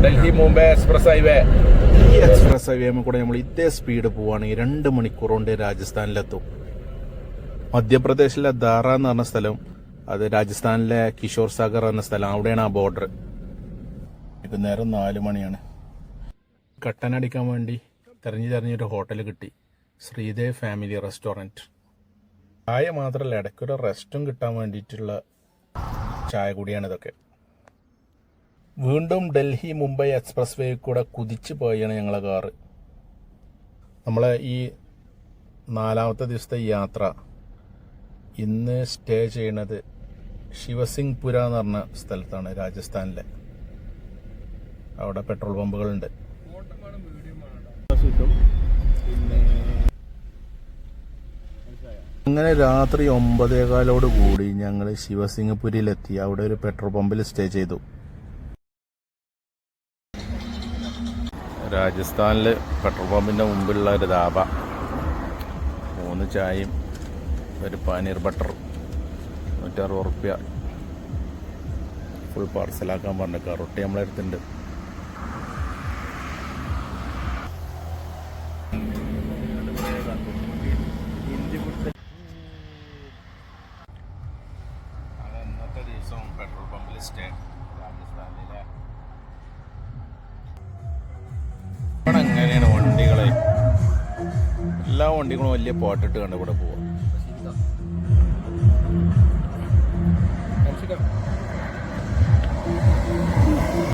Delhi Mumbai express highway. ഈ express highway കൂടെ നമ്മൾ ഇതേ സ്പീഡ് പോവുകയാണെങ്കിൽ 2 മണിക്കൂർ കൊണ്ട് രാജസ്ഥാനിലെത്തും. മധ്യപ്രദേശിലെ ദാറ എന്ന് പറഞ്ഞ സ്ഥലം, അത് രാജസ്ഥാനിലെ കിഷോർ സാഗർ എന്ന സ്ഥലം, അവിടെയാണ് ആ ബോർഡർ. ഇപ്പം നേരം 4 മണിയാണ്. കട്ടനടിക്കാൻ വേണ്ടി തെരഞ്ഞൊരു ഹോട്ടൽ കിട്ടി, ശ്രീദേവ് ഫാമിലി റെസ്റ്റോറൻറ്റ്. ചായ മാത്രമല്ല, ഇടയ്ക്കൊരു റെസ്റ്റും കിട്ടാൻ വേണ്ടിയിട്ടുള്ള ചായ കൂടിയാണ് ഇതൊക്കെ. വീണ്ടും ഡൽഹി മുംബൈ എക്സ്പ്രസ് വേ കൂടെ കുതിച്ച് പോയാണ് ഞങ്ങളെ കാറ്. നമ്മളെ ഈ 4ാമത്തെ ദിവസത്തെ യാത്ര ഇന്ന് സ്റ്റേ ചെയ്യണത് ശിവസിംഗ്പുര എന്ന് പറഞ്ഞ സ്ഥലത്താണ്, രാജസ്ഥാനിലെ. അവിടെ പെട്രോൾ പമ്പുകളുണ്ട്. അങ്ങനെ രാത്രി 9:15 കൂടി ഞങ്ങൾ ശിവസിംഗ്പുരിയിലെത്തി. അവിടെ ഒരു പെട്രോൾ പമ്പിൽ സ്റ്റേ ചെയ്തു. രാജസ്ഥാനിൽ പെട്രോൾ പമ്പിൻ്റെ മുമ്പിലുള്ള ഒരു ധാബ. 3 ചായയും ഒരു പനീർ ബട്ടർ, 160 റുപ്യ. ഫുൾ പാർസലാക്കാൻ പറഞ്ഞ റൊട്ടി നമ്മളെ അടുത്തുണ്ട്. അന്നത്തെ ദിവസം പെട്രോൾ പമ്പിൽ സ്റ്റേ രാജസ്ഥാനിലെ. ഇവിടെ എങ്ങനെയാണ് വണ്ടികളെ, എല്ലാ വണ്ടികളും വലിയ പോട്ടിട്ട് കണ്ട് ഇവിടെ പോവാം.